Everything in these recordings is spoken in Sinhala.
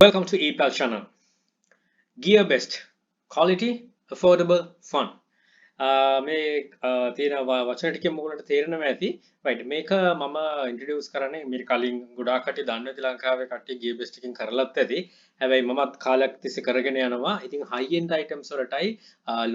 Welcome to EPAL channel. Gearbest quality, affordable, fun. මේ තියෙන වචන ටිකෙන් මොකලට තේරෙනව ඇති. right මේක මම ඉන්ට්‍රොඩියුස් කරන්නේ මේ කලින් ගොඩාක් කට්ටිය දන්නේ නැති ලංකාවේ කට්ටිය Gearbest එකෙන් කරලත් ඇති. හැබැයි මමත් කාලයක් තිස්සේ කරගෙන යනවා. ඉතින් high end items වලටයි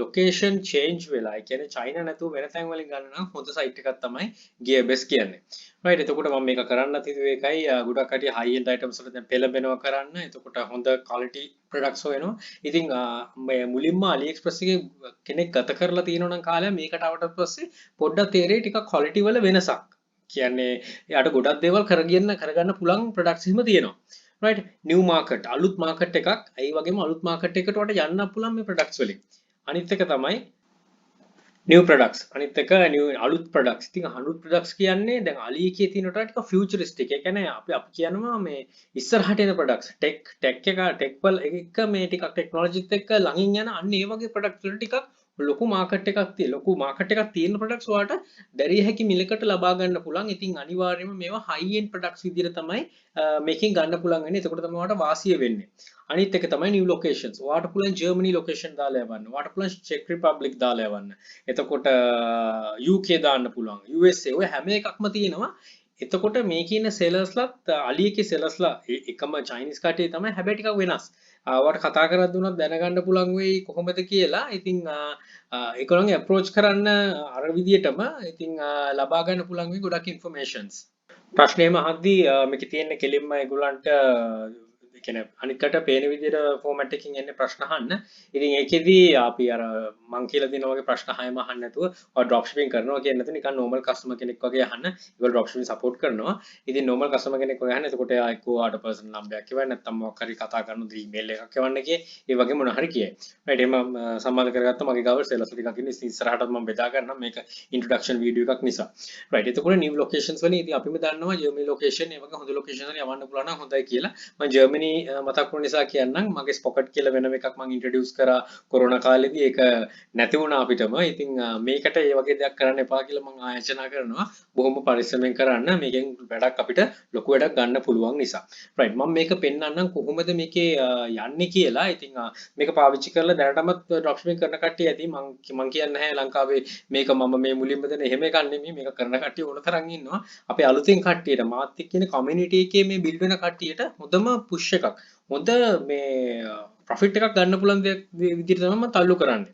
location change වෙලා. ඒ කියන්නේ චයිනා නැතුව වෙන තැන් වලින් ගන්න නම් හොඳ site එකක් තමයි Gearbest කියන්නේ. right එතකොට මම මේක කරන්නත් හිතුවේ ඒකයි ගොඩාක් කට්ටිය high end items වල දැන් පෙළඹෙනවා කරන්න. එතකොට හොඳ quality products හොයනවා. ඉතින් මුලින්ම AliExpress එකේ කෙනෙක් ගත කරලා තියෙනවා නම් කාලය මේකට ආවට පස්සේ පොඩ්ඩක් තේරෙයි ටිකක් quality වල වෙනසක්. කියන්නේ යාට ගොඩක් දේවල් කරගන්න පුළුවන් products හිම තියෙනවා. right new market අලුත් market එකක්. ඒ වගේම අලුත් market එකට වට යන්න පුළුවන් මේ products වලින්. අනිත් එක තමයි new products අනිත් එක new අලුත් products. ඉතින් අලුත් products කියන්නේ දැන් Ali එකේ තියෙනට ටික futuristic. ඒ කියන්නේ අපි කියනවා මේ ඉස්සරහට එන products. tech වල එක මේ ටිකක් technology එක්ක ළඟින් යන අන්න ඒ වගේ products වල ටිකක් ලොකු මාකට් එකක් තියෙන products වලට දැරිය හැකි මිලකට ලබා ගන්න පුළුවන්. ඉතින් අනිවාර්යයෙන්ම මේවා high end products විදිහට තමයි මේකෙන් ගන්න පුළුවන් වෙන්නේ. එතකොට තමයි ඔයාලට වාසිය වෙන්නේ. අනිත් එක තමයි new locations. ඔයාලට පුළුවන් Germany location දාලා යවන්න. ඔයාලට පුළුවන් Czech Republic දාලා යවන්න. එතකොට UK දාන්න පුළුවන්. USA ඔය හැම එකක්ම තියෙනවා. එතකොට මේකේ ඉන්න sellers-ලත් Ali එකේ sellers-ලා එකම Chinese කට්ටිය තමයි. හැබැයි ටිකක් වෙනස්. වට කතා කරද්දී උනත් දැනගන්න පුළුවන් වෙයි කොහොමද කියලා. ඉතින් ඒගොල්ලන්ගේ approach කරන්න අර විදියටම ඉතින් ලබා ගන්න පුළුවන් වෙයි ගොඩක් informations. ප්‍රශ්නේම අහද්දී මේකේ තියෙන කෙලින්ම ඒගොල්ලන්ට කියන්නේ අනිකට පේන විදිහට ෆෝමැට් එකකින් එන්නේ ප්‍රශ්න අහන්න. ඉතින් ඒකෙදී අපි අර මං කියලා දෙනා වගේ ප්‍රශ්න 6ම අහන්න නැතුව ඔය ඩ්‍රොප් shipping කරනවා කියන්නේ නැතුව නිකන් normal customer කෙනෙක් වගේ අහන්න. ඒගොල්ලෝ ඩ්‍රොප් shipping support කරනවා. ඉතින් normal customer කෙනෙක් වගේ අහන්න. එතකොට එයා එක්කෝ ආට personal number එකක් එවන්න නැත්නම් මොකක් හරි කතා කරන email එකක් එවන්න කියේ. ඒ වගේ මොන හරි කියයි. right එහෙම සම්බන්ධ කරගත්තා මගේ ගාව sellers ටිකක් ඉන්නේ. ඉස්සරහටත් මම බෙදා ගන්නම් මේක introduction video එකක් නිසා. right එතකොට new locations වලින් ඉතින් අපිම දන්නවා Germany location ඒ වගේ හොඳ location වලින් යවන්න පුළුවන් නම් හොඳයි කියලා. මම Germany මතක් වුණ නිසා කියන්නම් මගේ ස්පොකට් කියලා වෙනම එකක් මම ඉන්ට්‍රොඩියුස් කරා කොරෝනා කාලෙදී ඒක නැති වුණා අපිටම. ඉතින් මේකට ඒ වගේ දෙයක් කරන්න එපා කියලා මම ආයෝජනා කරනවා. බොහොම පරිස්සමෙන් කරන්න. මේකෙන් වැඩක් අපිට ලොකු වැඩක් ගන්න පුළුවන් නිසා. right මම මේක පෙන්නන්නම් කොහොමද මේකේ යන්නේ කියලා. ඉතින් මේක පාවිච්චි කරලා දැනටමත් ඩ්‍රොප් shipping කරන කට්ටිය ඇති. මම කියන්නේ නැහැ ලංකාවේ මේක මම මේ මුලින්ම දෙන එහෙම එකක් නෙමෙයි. මේක කරන කට්ටිය ඕන තරම් ඉන්නවා. අපේ අලුතෙන් කට්ටියට මාත් එක්ක ඉන්න community එකේ මේ build වෙන කට්ටියට හොඳම push එකක්. හොඳ මේ ප්‍රොෆිට් එකක් ගන්න පුළුවන් විදිහට තමයි මම තල්ලු කරන්නේ.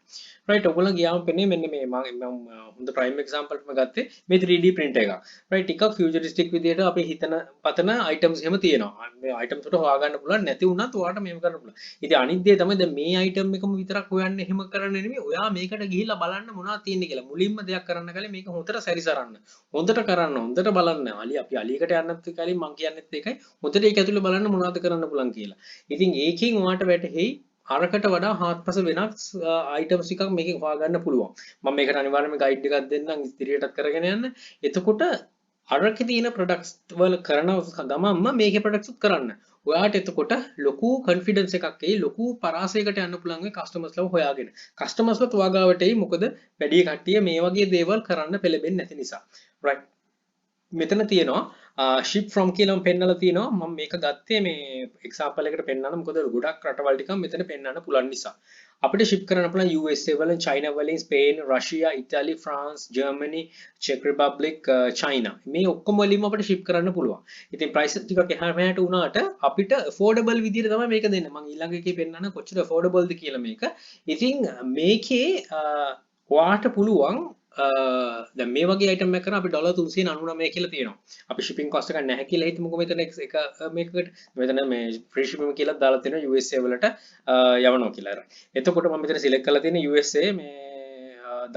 right ඔයගොල්ලෝ ගියාම පෙන්නේ මෙන්න මේ මම හොඳ prime example එකක් ගත්තේ මේ 3D print එකක්. right ටිකක් futuristic විදිහට අපි හිතන පතන items එහෙම තියෙනවා. මේ items වලට හොයාගන්න පුළුවන් නැති වුණත් ඔයාලට මේව කරන්න පුළුවන්. ඉතින් අනිත් දේ තමයි දැන් මේ item එකම විතරක් හොයන්න එහෙම කරන්න නෙමෙයි. ඔයා මේකට ගිහිල්ලා බලන්න මොනවද තියෙන්නේ කියලා. මුලින්ම දෙයක් කරන්න කලින් මේක හොඳට සැරිසරන්න. හොඳට කරන්න. හොඳට බලන්න. අපි අලියකට යන්නත් කලින් මම කියන්නේත් ඒකයි. හොඳට ඒක ඇතුලේ බලන්න මොනවද කරන්න පුළුවන් කියලා. ඉතින් ඒකෙන් ඔයාලට වැටහෙයි අරකට වඩා හාත්පස වෙනස් items ටිකක් මේකෙන් හොයාගන්න පුළුවන්. මම මේකට අනිවාර්යයෙන්ම guide එකක් දෙන්නම් ඉදිරියටත් කරගෙන යන්න. එතකොට අරකේ තියෙන products වල කරන ගමන්ම මේකේ products උත් කරන්න. ඔයාට එතකොට ලොකු confidence එකක් එයි. ලොකු පරාසයකට යන්න පුළුවන් මේ customers ලව හොයාගෙන. customers ලත් ඔයාගාවට එයි. මොකද වැඩි කට්ටිය මේ වගේ දේවල් කරන්න පෙළඹෙන්නේ නැති නිසා. right මෙතන තියෙනවා ship from කියලා මම පෙන්නලා තියෙනවා. මම මේක ගත්තේ මේ example එකකට පෙන්නන්න. මොකද ගොඩක් රටවල් ටික මෙතන පෙන්නන්න පුළුවන් නිසා. අපිට ship කරන්න පුළුවන් USA වලින්, China වලින්, Spain, Russia, Italy, France, Germany, Czech Republic, China. මේ ඔක්කොම වලින්ම අපිට ship කරන්න පුළුවන්. ඉතින් price ටිකක් එහාට මෙහාට වුණාට අපිට affordable විදිහට තමයි මේක දෙන්නේ. මම ඊළඟ එකේ පෙන්නන්න කොච්චර affordable ද කියලා මේක. ඉතින් මේකේ ඔයාට පුළුවන් දැන් මේ වගේ item එකක් කරන අපි $399 කියලා තියෙනවා. අපි shipping cost එකක් නැහැ කියලා හිතමුකෝ මෙතන එක මේකකට. මෙතන මේ free shipping කියලා දාලා තියෙනවා USA වලට යවනවා කියලා. එතකොට මම මෙතන select කරලා තියෙන USA මේ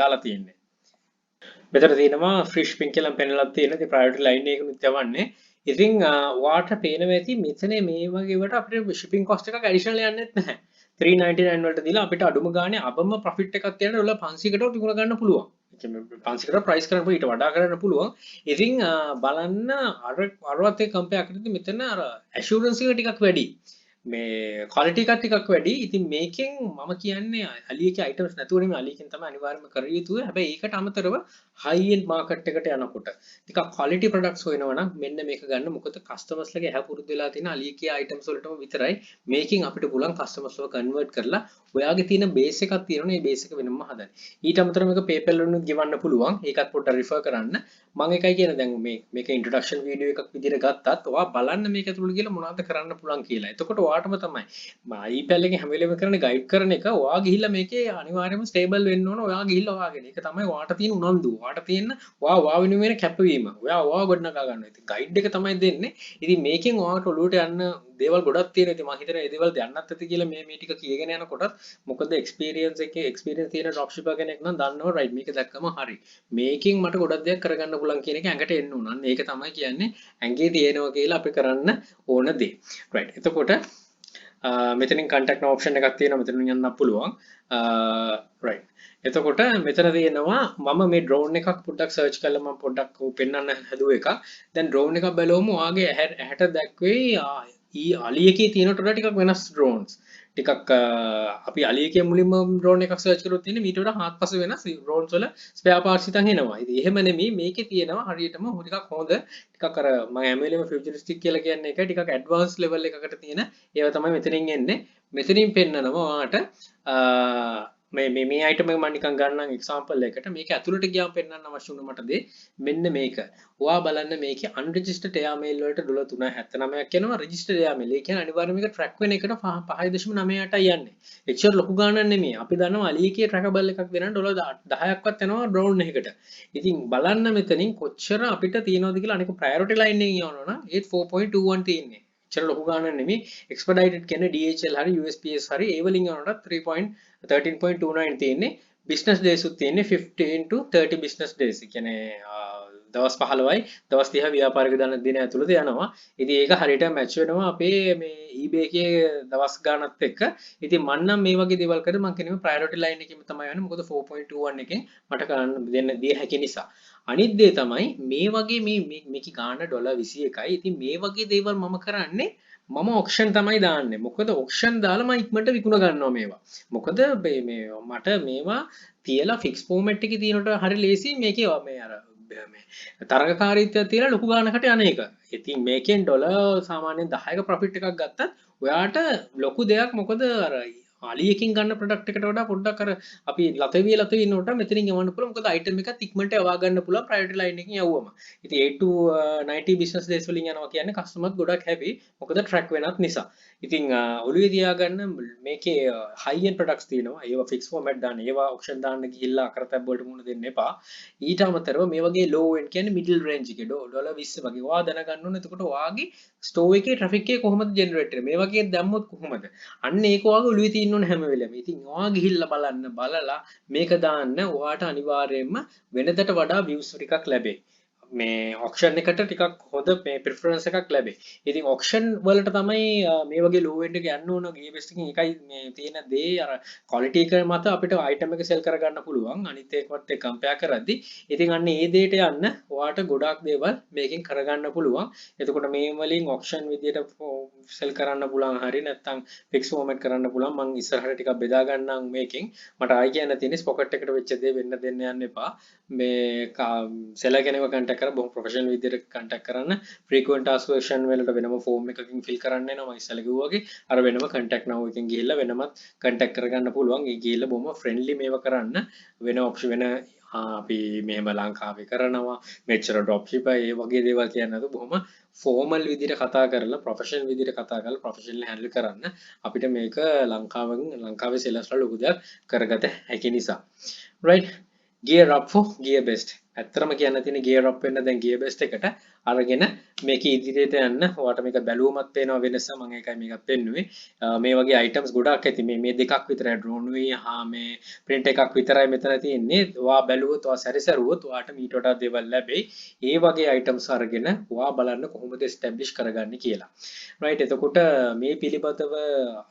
දාලා තියෙන්නේ. මෙතන තියෙනවා free shipping කියලා පෙන්නලා තියෙනවා. ඉතින් priority line එකකුත් යවන්නේ. ඉතින් ඔයාට පේනවා ඇති මෙතන මේ වගේ වට අපිට shipping cost එකක් additional යන්නේත් නැහැ. 399 වලට දීලා අපිට අඩුම ගානේ අබම profit එකක් තියන ඩොලර් 500කට විකුණ ගන්න පුළුවන්. 500කට price කරන්න ඊට වඩා කරන්න පුළුවන්. ඉතින් බලන්න අරවත් එක්ක compare කරද්දී මෙතන අර assurance එක ටිකක් වැඩි. මේ quality එකත් ටිකක් වැඩි. ඉතින් මේකෙන් මම කියන්නේ අලියගේ items නැතුව නෙමෙයි අලියකින් තමයි අනිවාර්යයෙන්ම කර යුතුයි. හැබැයි ඒකට අමතරව high end market එකට යනකොට ටිකක් quality products හොයනවා නම් මෙන්න මේක ගන්න. මොකද customers ලගේ ඇහැ පුරුදු වෙලා තියෙන අලියගේ items වලටම විතරයි මේකෙන් අපිට පුළුවන් customers ලව convert කරලා ඔයාගේ තියෙන base එකක් තියෙනවනේ මේ base එක වෙනම හදන්න. ඊට අමතරව මේක PayPal වලින් ගෙවන්න පුළුවන්. ඒකත් පොඩ්ඩක් refer කරන්න. මම එකයි කියන්නේ දැන් මේක introduction video එකක් විදිහට ගත්තත් ඔයා බලන්න මේක ඇතුළට ගිහලා මොනවද කරන්න පුළුවන් කියලා. එතකොට ඔයාටම තමයි iPad එකේ හැම වෙලේම කරන ගයිඩ් කරන එක ඔයා ගිහිල්ලා මේකේ අනිවාර්යයෙන්ම ස්ටේබල් වෙන්න ඕන. ඔයා ගිහිල්ලා ඔයාගෙන. ඒක තමයි ඔයාට තියෙන උනන්දු. ඔයාට තියෙන ඔයා වෙනුවෙන් කැපවීම. ඔයා ගොඩනගා ගන්නවා. ඉතින් ගයිඩ් එක තමයි දෙන්නේ. ඉතින් මේකෙන් ඔයාට ඔලුවට යන්න දේවල් ගොඩක් තියෙනවා. ඉතින් මම හිතනවා මේ දේවල් දැනන්නත් ඇති කියලා මේ ටික කියගෙන යනකොටත් මොකද එක්ස්පීරියන්ස් තියෙන ඩ්‍රොප් ෂිපර් කෙනෙක් නම් දන්නවා රයිට් මේක දැක්කම හරි. මේකෙන් මට ගොඩක් දේවල් කරගන්න පුළුවන් කියන එක ඇඟට එන්න ඕන. ඒක තමයි කියන්නේ ඇඟේ තියෙනවා කියලා අපි කරන්න ඕන දේ. රයිට්. එතකොට මෙතනින් contact option එකක් තියෙනවා. මෙතනින් යන්න පුළුවන්. රයිට්. එතකොට මෙතන තියෙනවා මම මේ drone එකක් පොඩ්ඩක් search කරලා මම පොඩ්ඩක් පෙන්වන්න හදුව එකක්. දැන් drone එකක් බලවමු. ඔයාගේ ඇහැට දැක්වෙයි අලියකේ තියෙනට වඩා ටිකක් වෙනස් drones. ටිකක් අපි අලියකේ මුලින්ම drone එකක් search කරොත් තියෙන්නේ මීට වඩා හාත්පස වෙනස් drones වල spare parts හිතන් එනවා. ඉතින් එහෙම නෙමෙයි මේකේ තියෙනවා හරියටම ටිකක් හොඳ ටිකක් අර මම හැමෙලෙම futuristic කියලා කියන්නේ එක ටිකක් advanced level එකකට තියෙන ඒවා තමයි මෙතනින් එන්නේ. මෙතනින් පෙන්නනවා ඔයාට මේ item එක මම නිකන් ගන්නම් example එකකට මේක ඇතුළට ගියාම පෙන්වන්න අවශ්‍ය වුණ මට දේ මෙන්න මේක. ඔයා බලන්න මේකේ unregistered airmail වලට $3.79ක් යනවා registered airmail. ඒ කියන්නේ අනිවාර්යයෙන්ම මේක track වෙන එකට 5.98යි යන්නේ. එච්චර ලොකු ගාණක් නෙමෙයි. අපි දන්නවා අලියකේ trackable එකක් දෙනවා $10ක්වත් යනවා drone එකකට. ඉතින් බලන්න මෙතනින් කොච්චර අපිට තියෙනවද කියලා අනික priority line එකෙන් යනවා නම් 4.21 තියෙන්නේ. එච්චර ලොකු ගාණක් නෙමෙයි. expedited කියන්නේ DHL හරි USPS හරි ඒ වලින් යනකොට 13.29 තියෙන්නේ. business days උත් තියෙන්නේ 15 to 30 business days. ඒ කියන්නේ දවස් 15යි දවස් 30 ව්‍යාපාරික දින ඇතුළත යනවා. ඉතින් ඒක හරියට මැච් වෙනවා අපේ මේ eBay එකේ දවස් ගානත් එක්ක. ඉතින් මම නම් මේ වගේ දේවල් කරද්දී මම කියන්නේ priority line එකෙම තමයි යන්නේ. මොකද 4.21 එකෙන් මට දෙන්න දිය හැකි නිසා. අනිත් දේ තමයි මේ වගේ මේකේ ගාන $21යි. ඉතින් මේ වගේ දේවල් මම කරන්නේ මම ඔක්ෂන් තමයි දාන්නේ. මොකද ඔක්ෂන් දාලා මම ඉක්මනට විකුණ ගන්නවා මේවා. මොකද මේ මට මේවා තියලා ෆික්ස් ෆෝමැට් එකේ තියෙනට හරි ලේසි මේකේ මේ අර මේ තරගකාරීත්වය තියලා ලොකු ගානකට යන එක. ඉතින් මේකෙන් ඩොලර් සාමාන්‍යයෙන් 10ක ප්‍රොෆිට් එකක් ගත්තත් ඔයාට ලොකු දෙයක් මොකද අර අලියකින් ගන්න ප්‍රොඩක්ට් එකට වඩා පොඩ්ඩක් අර අපි ලතවිය ඉන්නකොට මෙතනින් යවන්න පුළුවන්. මොකද අයිටම් එකත් ඉක්මනට යවා ගන්න පුළුවන් priority line එකකින් යවුවම. ඉතින් 8 to 90 business days වලින් යනවා කියන්නේ කස්ටමර්ස් ගොඩක් happy. මොකද track වෙනත් නිසා. ඉතින් ඔළුවේ තියාගන්න මේකේ high end products තියෙනවා. ඒවා fixed format දාන්න, ඒවා auction දාන්න ගිහිල්ලා අකරතැබ් වලට මුහුණ දෙන්න එපා. ඊට අමතරව මේ වගේ low end කියන්නේ middle range එකේ $20 වගේ ඔයා දැනගන්න ඕනේ. එතකොට ඔයාගේ store එකේ traffic එක කොහොමද generate වෙන්නේ? මේ වගේ දැම්මොත් කොහොමද? අන්න ඒක ඔයාගේ ඔළුවේ තියෙන්න ඕනේ හැම වෙලේම. ඉතින් ඔයා ගිහිල්ලා බලලා මේක දාන්න ඔයාට අනිවාර්යයෙන්ම වෙනදට වඩා views ටිකක් ලැබෙයි. මේ auction එකට ටිකක් හොඳ මේ preference එකක් ලැබෙයි. ඉතින් auction වලට තමයි මේ වගේ low end එක යන්න ඕන. Gearbest එකකින් එකයි මේ තියෙන දේ අර quality එක මත අපිට item එක sell කරගන්න පුළුවන්. අනිත් ඒකවත් එක්ක compare කරද්දී. ඉතින් අන්න ඒ දෙයට යන්න ඔයාට ගොඩාක් දේවල් මේකෙන් කරගන්න පුළුවන්. එතකොට මේ වලින් auction විදියට sell කරන්න පුළුවන් හරි නැත්නම් fixed format කරන්න පුළුවන්. මම ඉස්සරහට ටිකක් බෙදා ගන්නම් මේකෙන්. මට ආයි කියන්න තියෙන්නේ pocket එකට වෙච්ච දේ වෙන්න දෙන්න යන්න එපා. මේ seller කෙනෙක්ව contact කරලා බොහොම ප්‍රොෆෙෂනල් විදිහට contact කරන්න. frequent ask question වලට වෙනම form එකකින් fill කරන්න එනවා. මම ඉස්සෙල්ලා කිව්වා වගේ අර වෙනම contact now එකෙන් ගිහිල්ලා වෙනමත් contact කරගන්න පුළුවන්. ඒ ගිහිල්ලා බොහොම friendly මේවා කරන්න වෙන option වෙන අපි මෙහෙම ලංකාවේ කරනවා මෙච්චර drop ship ඒ වගේ දේවල් කියන්නේ නැතුව බොහොම formal විදිහට කතා කරලා professional විදිහට කතා කරලා professionally handle කරන්න අපිට මේක ලංකාවේ sellers ලොකු දෙයක් කරගත හැකි නිසා. right, gear up for Gearbest. ඇත්තටම කියන්න තියෙන gear up වෙන්න දැන් Gearbest එකට අරගෙන මේක ඉදිරියට යන්න. ඔයාලට මේක බැලුවමත් පේනවා වෙනස. මම ඒකයි මේකත් පෙන්නුවේ. මේ වගේ items ගොඩක් ඇති. මේ දෙකක් විතරයි drone වේ මේ print එකක් විතරයි මෙතන තියෙන්නේ. ඔයා බැලුවොත් ඔයා සැරිසරුවොත් ඔයාට මීට වඩා දේවල් ලැබෙයි. ඒ වගේ items අරගෙන ඔයා බලන්න කොහොමද establish කරගන්නේ කියලා. right, එතකොට මේ පිළිබඳව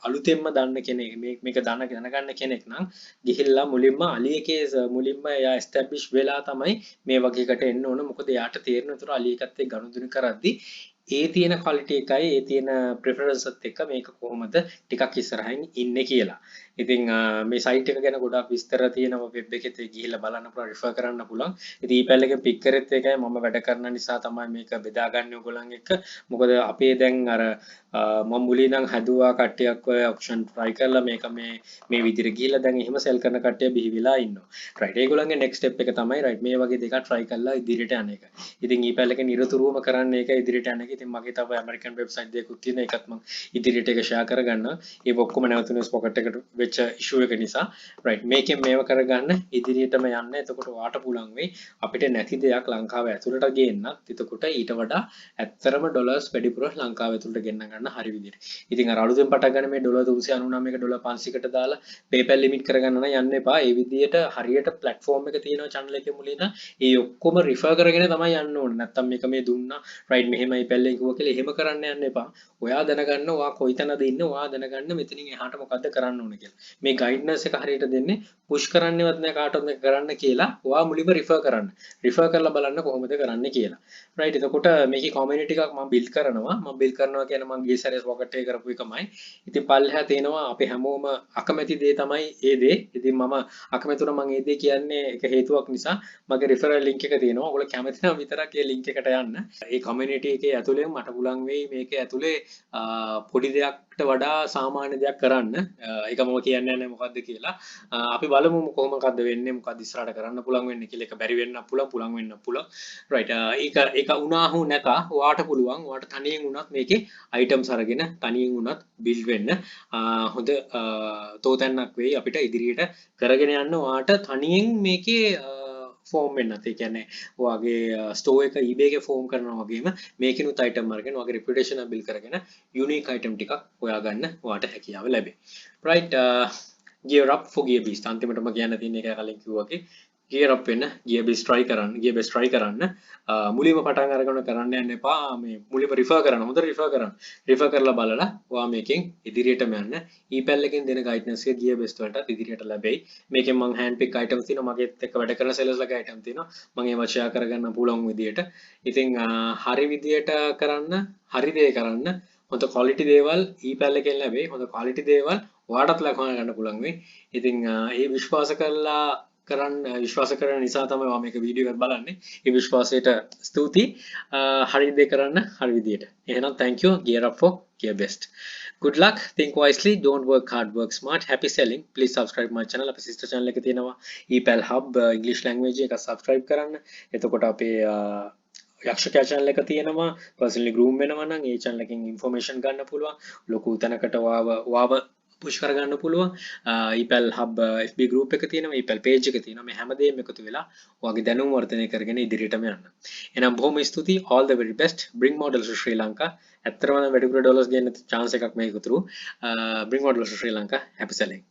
අලුතෙන්ම දන්න කෙනෙක් මේක දැනගන්න කෙනෙක් නම් ගිහිල්ලා මුලින්ම අලියකේ මුලින්ම එයා establish වෙලා තමයි මේ වගේකට එන්න ඕන. මොකද යාට තේරෙන උතර අලියකත් එක්ක ගනුදෙනු කරද්දී ඒ තියෙන quality එකයි ඒ තියෙන preferences එක්ක මේක කොහොමද ටිකක් ඉස්සරහින් ඉන්නේ කියලා. ඉතින් මේ site එක ගැන ගොඩාක් විස්තර තියෙනවා web එකේ ගිහිල්ලා බලන්න පුළුවන් refer කරන්න පුළුවන්. ඉතින් ඊපැල් එකෙන් pick කරෙත් එකයි මම වැඩ කරන නිසා තමයි මේක බෙදාගන්නේ ඔයගොල්ලන් එක්ක. මොකද අපේ දැන් අර මම මුලින් නම් හදුවා කට්ටියක් ඔය option try කරලා මේක මේ විදිහට ගිහිල්ලා දැන් එහෙම sell කරන කට්ටිය බිහි වෙලා ඉන්නවා. right ඒගොල්ලන්ගේ next step එක තමයි right මේ වගේ දෙකක් try කරලා ඉදිරියට යන එක. ඉතින් ඊපැල් එකේ නිරතුරුවම කරන්නේ ඒක ඉදිරියට යන එක. ඉතින් මගේ තව ඇමරිකන් වෙබ්සයිට් දෙකකුත් තියෙන එකත් මම ඉදිරියට ඒක ෂෙයා කරගන්නවා. ඒක ඔක්කොම නැවතුනේ පොකට් එකට වෙච්ච ඉෂුව එක නිසා right මේකෙන් මේව කරගන්න ඉදිරියටම යන්න. එතකොට වාට පුළුවන් වෙයි අපිට නැති දෙයක් ලංකාව ඇතුළට ගේන්නත්. එතකොට ඊට වඩා ඇත්තරම ඩොලර්ස් වැඩිපුර ලංකාව ඇතුළට ගෙන්න ගන්න හරි විදිහට. ඉතින් අර අලුතෙන් පටන් ගන්න මේ ඩොලර් 399 එක ඩොලර් 500කට දාලා PayPal ලිමිට් කරගන්න නම් යන්න එපා. ඒ විදිහට හරියට platform එක තියෙනවා channel එකේ මුලින් ඉඳන් ඒ ඔක්කොම refer කරගෙන තමයි යන්න ඕනේ. නැත්තම් මේක මේ දුන්නා right මෙහෙමයි PayPal එක කිව්වා කියලා එහෙම කරන්න යන්න එපා. ඔයා දැනගන්න ඔයා කොයිතැනද ඉන්නේ ඔයා දැනගන්න මෙතනින් එහාට මොකද්ද කරන්න ඕනේ කියලා. මේ guidance එක හරියට දෙන්නේ push කරන්නේවත් නෑ කාටවත් මේක කරන්න කියලා. ඔයා මුලින්ම refer කරන්න. refer කරලා බලන්න කොහොමද කරන්න කියලා. right එතකොට මේකේ community එකක් මම build කරනවා. මම build කරනවා කියන්නේ මම ගිය සැරේ pocket එක කරපු එකමයි. ඉතින් පල්ලෙහා තේනවා අපි හැමෝම අකමැති දේ තමයි ඒ දේ. ඉතින් මම අකමැති වුණා මම ඒ දේ කියන්නේ එක හේතුවක් නිසා මගේ referral link එක තියෙනවා. ඔයගොල්ලෝ කැමති නම් විතරක් ඒ link එකට යන්න. ඒ community එකේ ඇතුලේ මට පුළුවන් වෙයි මේකේ ඇතුලේ පොඩි දෙයක්ට වඩා සාමාන්‍ය දෙයක් කරන්න. ඒක මම කියන්නේ නැහැ මොකද්ද කියලා. අපි බලමු කොහොමද වෙන්නේ මොකද්ද ඉස්සරහට කරන්න පුළුවන් වෙන්නේ කියලා. ඒක බැරි වෙන්න පුළුවන් වෙන්න පුළුවන්. right ඒක උනාහු නැත. ඔයාට පුළුවන්. ඔයාට තනියෙන් වුණත් මේකේ items අරගෙන තනියෙන් වුණත් build වෙන්න. හොඳ තෝතැන්නක් වෙයි අපිට ඉදිරියට කරගෙන යන්න. ඔයාට තනියෙන් මේකේ ෆෝම් වෙන්නත්. ඒ කියන්නේ ඔයාගේ ස්ටෝර් එක eBay එකේ ෆෝම් කරනවා වගේම මේකිනුත් item අරගෙන ඔයාගේ reputation එක build කරගෙන unique item ටිකක් හොයාගන්න ඔයාට හැකියාව ලැබේ. right gear up for Gearbest. අන්තිමටම කියන්න තියෙන එක කලින් කිව්වා වගේ gear up වෙන්න Gearbest try කරන්න. මුලින්ම පටන් අරගෙන කරන්න යන්න එපා. මේ මුලින්ම refer කරන්න. හොඳට refer කරලා බලලා ඔයා මේකෙන් ඉදිරියටම යන්න. ඊපැල් එකෙන් දෙන guidance එක Gearbest වලට ඉදිරියට ලැබෙයි. මේකෙන් මම hand pick items තියෙනවා. මගේත් එක්ක වැඩ කරන sellers ලගේ item තියෙනවා. මම ඒවා share කරගන්න පුළුවන් විදියට. ඉතින් හරි විදියට කරන්න, හරි දේ කරන්න. හොඳ quality දේවල් ඊපැල් එකෙන් ලැබෙයි. හොඳ quality දේවල් ඔයාටත් ලබා ගන්න පුළුවන් වෙයි. ඉතින් ඒ විශ්වාස කරන නිසා තමයි මම මේක වීඩියෝ එකක් බලන්නේ. ඒ විශ්වාසයට ස්තුතියි. හරි දේ කරන්න හරි විදියට. එහෙනම් thank you. Gear up for Gearbest. Good luck. Think wisely. Don't work hard. Work smart. Happy selling. Please subscribe my channel. අපේ sister channel එක තියෙනවා. ePal Hub English language එක subscribe කරන්න. එතකොට අපේ යක්ෂකයා channel එක තියෙනවා. personally groom වෙනවා නම් ඒ channel එකෙන් information ගන්න පුළුවන්. ලොකු තැනකට වාව push කරගන්න පුළුවන්. ePal Hub FB group එක තියෙනවා. ePal page එක තියෙනවා. මේ හැමදේම එකතු වෙලා ඔයාගේ දැනුම වර්ධනය කරගෙන ඉදිරියටම යන්න. එහෙනම් බොහොම ස්තුතියි. All the very best. Bring models to Sri Lanka. ඇත්තටම වැඩිපුර ඩොලර්ස් ගන්න chance එකක් මේක උතුරු. Bring models to Sri Lanka. Happy selling.